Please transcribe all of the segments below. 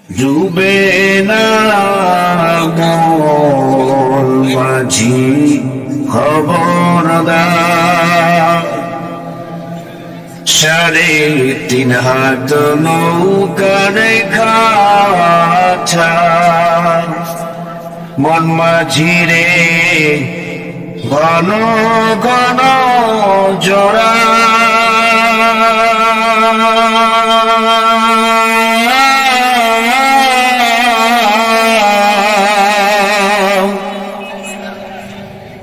ডুবে না মন মাঝি খবরদার। 3.5 হাত নৌকার খাঁচা, মন মাঝি রে ঘন ঘন জোড়া।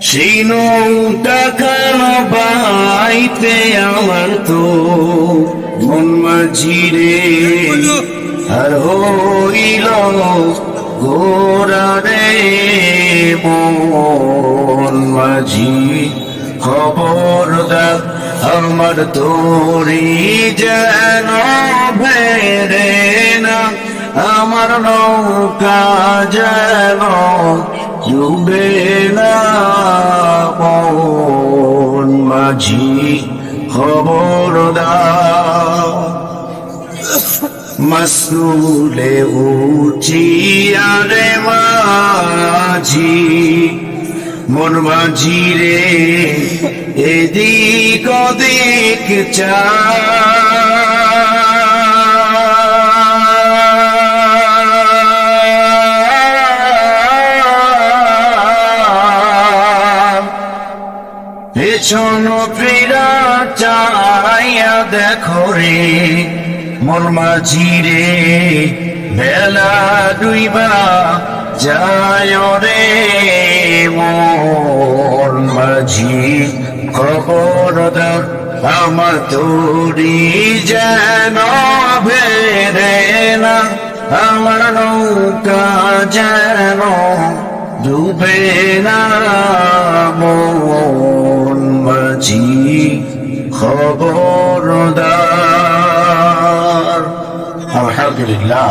সেই নৌকা খানা বাইতে আমার তো মন মাঝি রে আর হইল গোরা রে মন মাঝি খবরদার। আমার তোরি যেন ভেড়ে না, আমার নৌকা যেন ডুবে না মন মাঝি খবরদার। মাসুলে উঠিয়া রে মাঝি মন মাঝি রে এদিক ওদিক চা। পেছন ফিরা চাইয়া দেখো রে মন মাঝি রে বেলা ডুইবা যায় রে মন মাঝি খবরদার। আমার তোরি যেন ভেড়ে না, আমার নৌকা যেন ডুবে না মন মাঝি খবরদার। আলহামদুলিল্লাহ।